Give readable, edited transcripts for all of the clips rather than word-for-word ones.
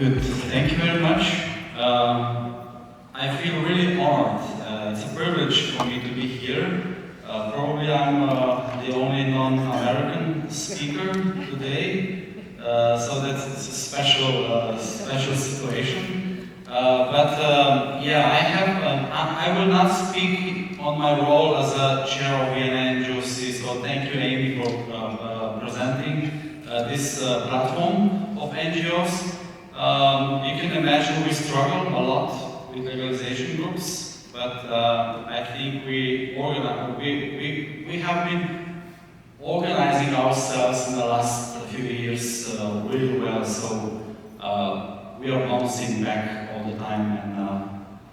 Good, thank you very much. I feel really honored. It's a privilege for me to be here. Probably I'm the only non-American speaker today, so that's a special situation. Yeah, I will not speak on my role as a chair of VNA NGOC, so thank you, Amy, for presenting this platform of NGOs. You can imagine we struggle a lot with legalization groups, but I think we have been organizing ourselves in the last few years really well, so we are bouncing back all the time, and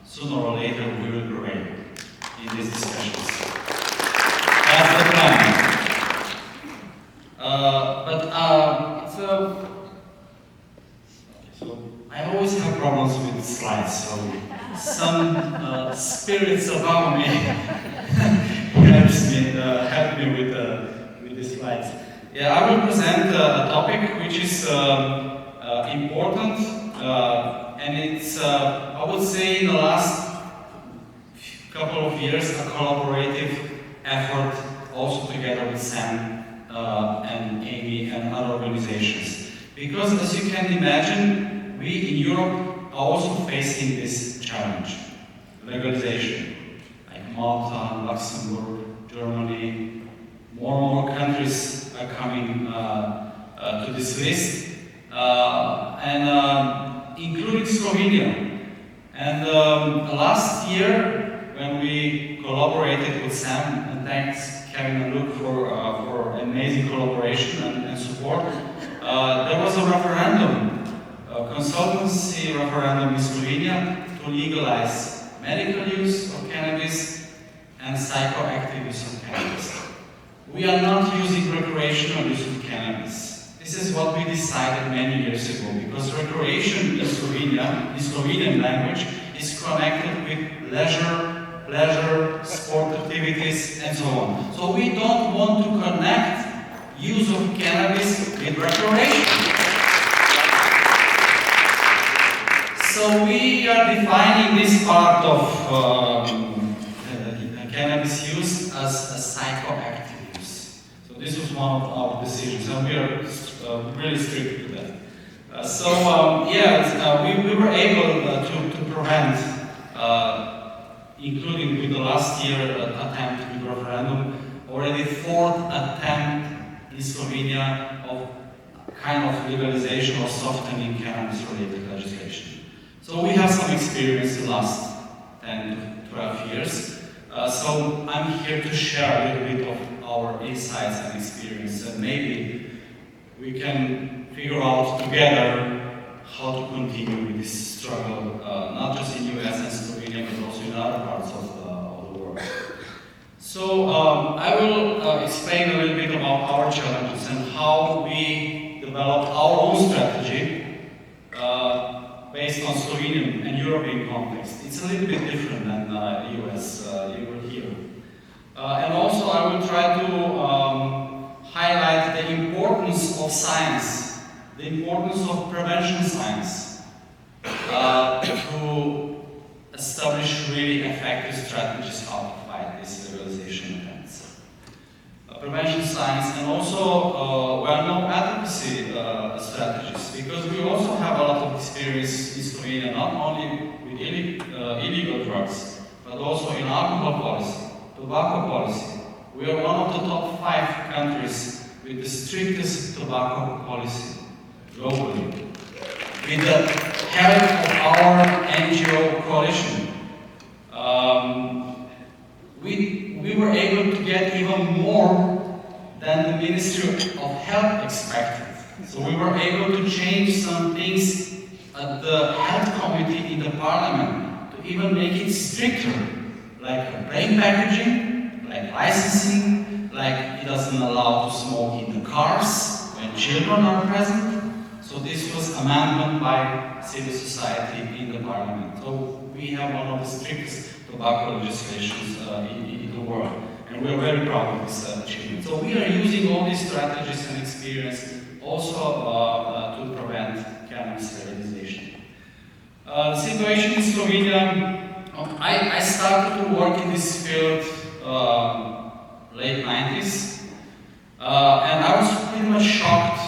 sooner or later we will prevail in these discussions. That's the plan. So I always have problems with slides, so some spirits above me help me with the slides. Yeah, I will present a topic which is important, and it's, I would say, in the last couple of years, a collaborative effort, also together with Sam and Amy and other organizations. Because, as you can imagine, we in Europe are also facing this challenge, legalization. Like Malta, Luxembourg, Germany, more and more countries are coming to this list, including Slovenia. And last year, when we collaborated with Sam, and thanks Kevin and Luke for amazing collaboration and support, there was a referendum, a consultancy referendum in Slovenia to legalize medical use of cannabis and psychoactive use of cannabis. We are not using recreational use of cannabis. This is what we decided many years ago, because recreation in Slovenia, in Slovenian language, is connected with leisure, pleasure, sport activities, and so on. So we don't want to connect use of cannabis with recreation. So we are defining this part of cannabis use as a psychoactive use. So this was one of our decisions, and we are really strict with that. We were able to prevent, including with the last year attempt with referendum, already fourth attempt in Slovenia of kind of legalization or softening cannabis-related legislation. So we have some experience in the last 10 to 12 years. So I'm here to share a little bit of our insights and experience, and maybe we can figure out together how to continue with this struggle, not just in US and Slovenia, but also in other parts of the world. So I will explain a little bit about our challenges and how we developed our own strategy based on Slovenian and European context. It's a little bit different than the US, you will hear. And also I will try to highlight the importance of science, the importance of prevention science to establish really effective strategies how to fight these legalization attempts. Prevention science and also well-known advocacy strategies, because we also have a lot of experience in Slovenia, not only with illegal drugs, but also in alcohol policy, tobacco policy. We are one of the top 5 countries with the strictest tobacco policy globally. With the help of our NGO coalition, we were able to get even more than the Ministry of Health expected. So we were able to change some things at the Health Committee in the Parliament to even make it stricter, like plain packaging, like licensing, like it doesn't allow to smoke in the cars when children are present. So this was amendment by civil society in the Parliament. So we have one of the strictest tobacco legislations in the world, and we are very proud of this achievement. So we are using all these strategies and experience also to prevent cannabis legalization. The situation in Slovenia, I started to work in this field late 90s, and I was pretty much shocked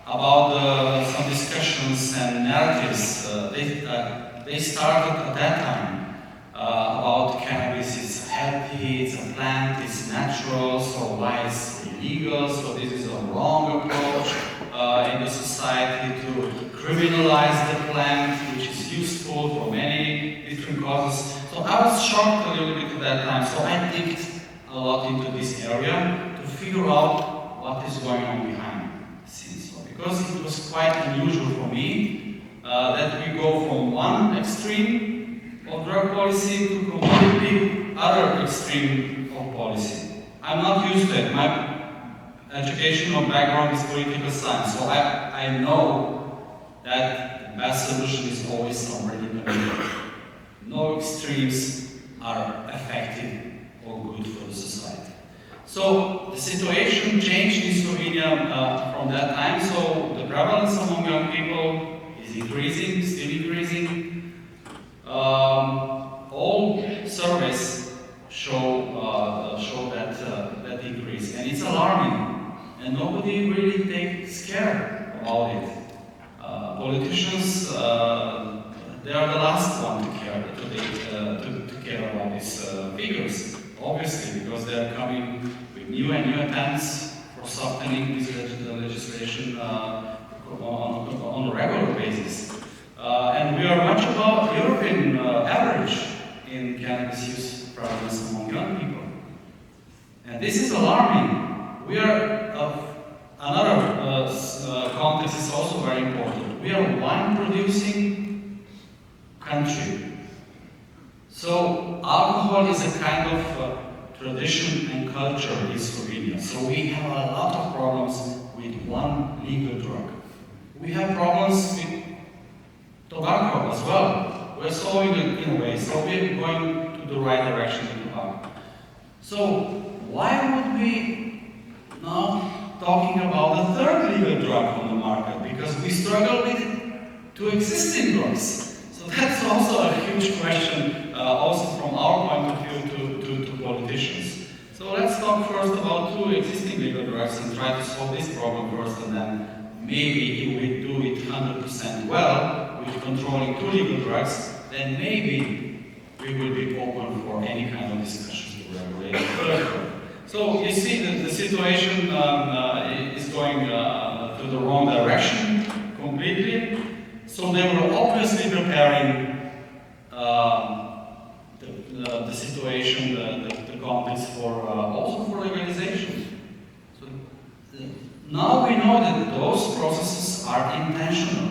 about some discussions and narratives. They started at that time about cannabis is healthy, it's a plant, it's natural, so why it's illegal, so this is a wrong approach in the society to criminalize the plant, which is useful for many different causes. So I was shocked a little bit at that time, so I digged a lot into this area to figure out what is going on behind the scenes. So because it was quite unusual for me that we go from one extreme of drug policy to completely other extreme of policy. I'm not used to it. My educational background is political science, so I know that the best solution is always somewhere in the middle. No extremes are effective or good for the society. So the situation changed in Slovenia from that time, so the prevalence among young people is increasing, still increasing. All surveys show that increase, and it's alarming, and nobody really takes care about it. Politicians, they are the last one to care about these figures, obviously, because they are coming with new and new attempts for softening this legislation on a regular basis. And we are much above European average in cannabis use prevalence among young people. And this is alarming. We are, another context is also very important. We are a wine-producing country. So alcohol is a kind of tradition and culture in Slovenia. So we have a lot of problems with one legal drug. We have problems with tobacco as well. We're solving it in a way, so we're going to the right direction with tobacco. So why would we now talking about the third legal drug on the market? Because we struggle with two existing drugs. So that's also a huge question, also from our point of view to politicians. So let's talk first about two existing legal drugs and try to solve this problem first, and then maybe if we do it 100% well, with controlling two legal drugs, then maybe we will be open for any kind of discussions to regulate further. So you see that the situation is going to the wrong direction completely. So they were obviously preparing the situation, the context for also for legalization. So now we know that those processes are intentional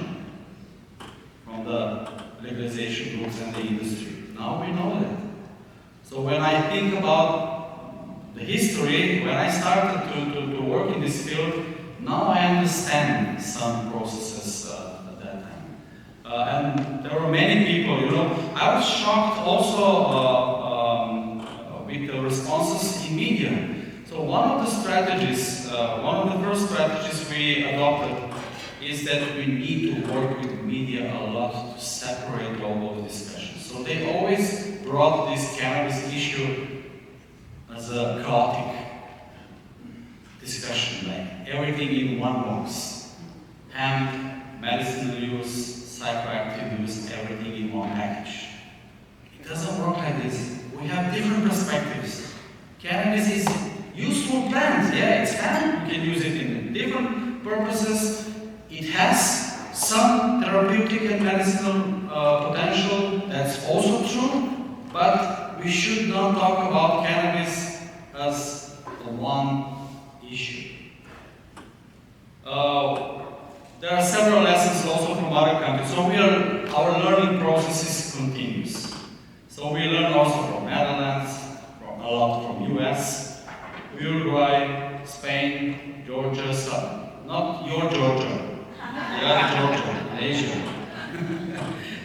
from the legalization groups and the industry. Now we know that. So when I think about the history, when I started to work in this field, now I understand some processes at that time. And there were many people, you know, I was shocked also with the responses in media. So one of the strategies, one of the first strategies we adopted is that we need to work with media a lot to separate all those discussions. So they always brought this cannabis issue as a chaotic discussion, like everything in one box. Hemp, medicinal use, psychoactive use, everything in one package. It doesn't work like this. We have different perspectives. Cannabis is useful plant, yeah, it's hemp. You can use it in different purposes. It has some therapeutic and medicinal potential, that's also true, but we should not talk about cannabis as one issue. There are several lessons also from other countries, so our learning process is continuous. So we learn also from Netherlands, a lot from US, Uruguay, Spain, Georgia, not your Georgia. The other Georgia, Asia.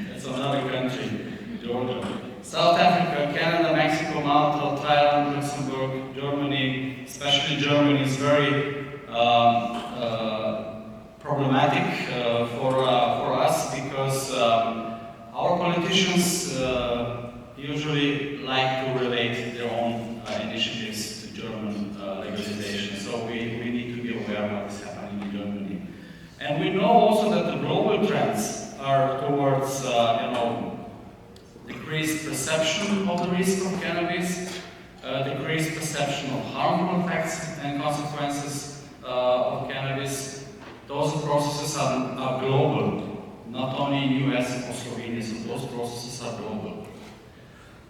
That's another country, Georgia. South Africa, Canada, Mexico, Malta, Thailand, Luxembourg, Germany, especially Germany is very problematic for us because our politicians usually like to relate their own initiatives to German legalization, so we need to be aware of what is happening in Germany. And we know also that the global trends are towards decreased perception of the risk of cannabis, decreased perception of harmful effects and consequences of cannabis. Those processes are global, not only in US or Slovenia, so those processes are global.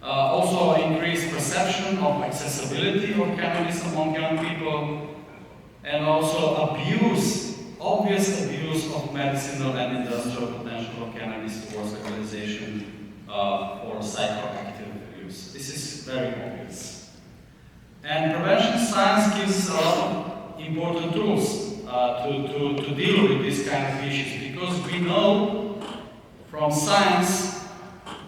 Also increased perception of accessibility of cannabis among young people, and also obvious abuse of medicinal and industrial potential of cannabis towards legalization for psychoactive use. This is very obvious. And prevention science gives a lot of important tools to deal with these kind of issues, because we know from science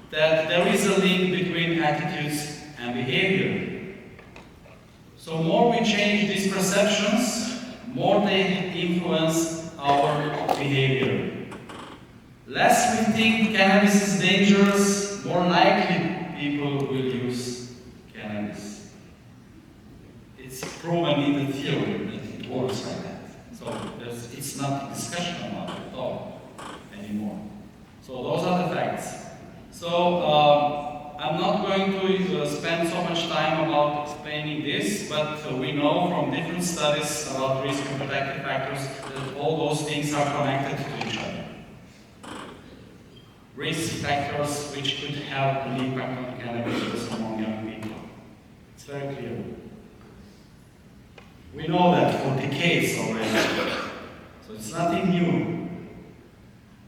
that there is a link between attitudes and behavior. So more we change these perceptions, more they influence our behavior. Less we think cannabis is dangerous, more likely people will use cannabis. It's proven in the theory that it works like that. So it's not a discussion about it at all anymore. So those are the facts. So I'm not going to spend so much time about explaining this, but we know from different studies about risk and protective factors that all those things are connected to each other. Risk factors which could have an impact on cannabis use among young people. It's very clear. We know that for decades already, so it's nothing new.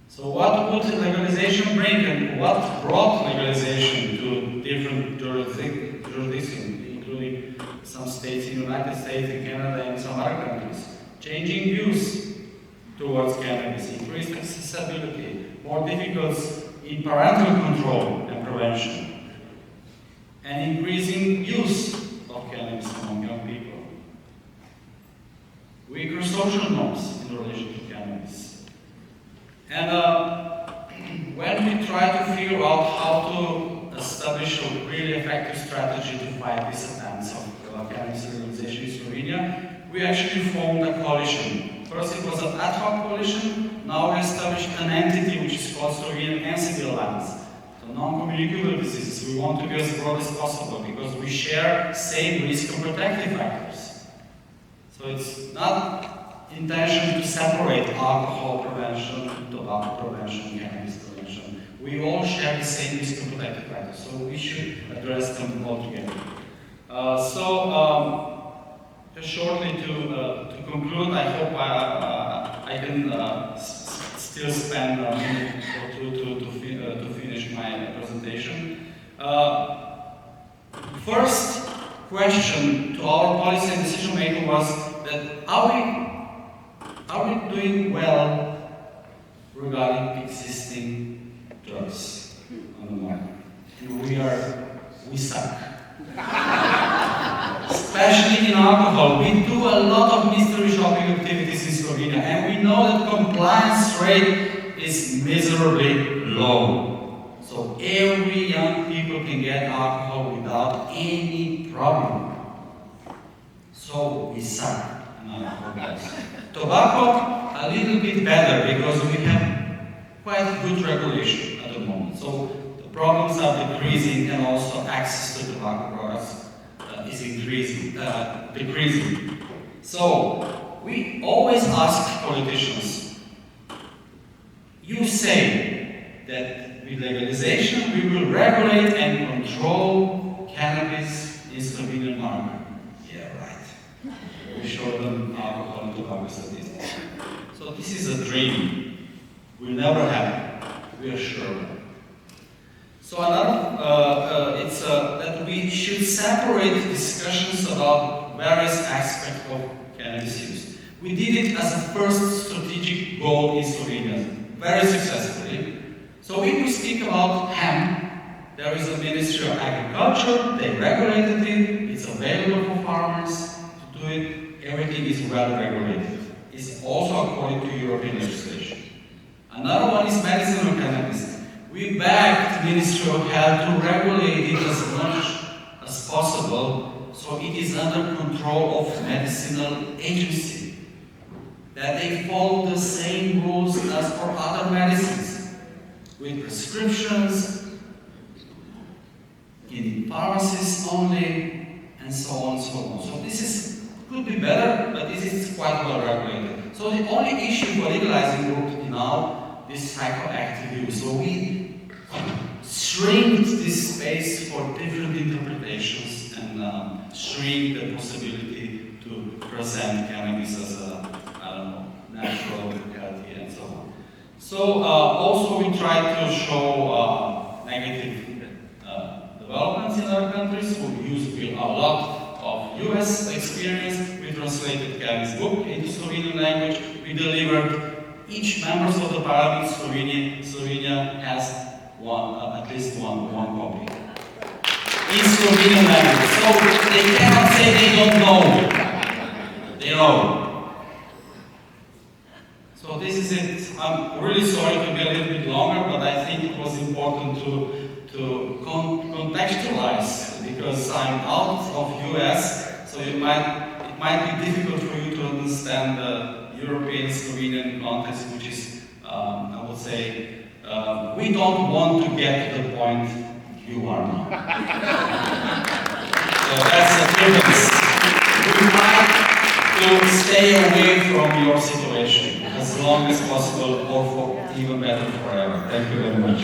So what would legalization bring, and what brought legalization to different jurisdictions, including some states in the United States, in Canada, and some other countries? Changing views towards cannabis, increased accessibility, more difficulties in parental control and prevention, and increasing use of cannabis among young people. Weaker social norms in relation to cannabis. And when we try to figure out how to establish a really effective strategy to fight these attempts of cannabis legalization in Slovenia, we actually formed a coalition. First it was an ad hoc coalition, now we established an entity which is called Slovenian NCB Alliance. So non-communicable diseases, we want to be as broad as possible because we share same risk and protective factors. So it's not intention to separate alcohol prevention, tobacco prevention, cannabis prevention. We all share the same risk and protective factors, so we should address them all together. Just shortly to conclude, I hope I can still spend a minute or two to finish my presentation. First question to our policy and decision maker was that are we doing well regarding existing drugs on the market? We suck. Especially in alcohol. We do a lot of mystery shopping activities in Slovenia, and we know that compliance rate is miserably low. So every young people can get alcohol without any problem. So we suck. Tobacco, a little bit better because we have quite good regulation at the moment. So the problems are decreasing, and also access to tobacco products is decreasing. So we always ask politicians, you say that with legalization we will regulate and control cannabis in Slovenian market. Yeah, right. We show them alcohol and tobacco statistics. So this is a dream. Will never happen. We are sure. So another, it's that we should separate discussions about various aspects of cannabis use. We did it as a first strategic goal in Slovenia, very successfully. So if we speak about hemp, there is a Ministry of Agriculture, they regulated it, it's available for farmers to do it, everything is well regulated. It's also according to European legislation. Another one is medicinal cannabis. We begged Ministry of Health to regulate it as much as possible, so it is under control of medicinal agency, that they follow the same rules as for other medicines, with prescriptions, in pharmacies only, and so on and so on. So this could be better, but this is quite well regulated. So the only issue for legalizing would be now this psychoactive use. So we shrink this space for different interpretations and shrink the possibility to present cannabis as a, I don't know, natural, healthy, and so on. So also we try to show negative developments in other countries. We use a lot of US experience. We translated Kevin's book into Slovenian language. We delivered each member of the parliament in Slovenia has at least one copy in Slovenian language. So they cannot say they don't know. They know. So this is it. I'm really sorry to be a little bit longer, but I think it was important to contextualize, because I'm out of US, so it might be difficult for you to understand the European Slovenian context, which is, I would say, we don't want to get to the point you are now. So that's the difference. We try to stay away from your situation as long as possible, or for even better forever. Thank you very much.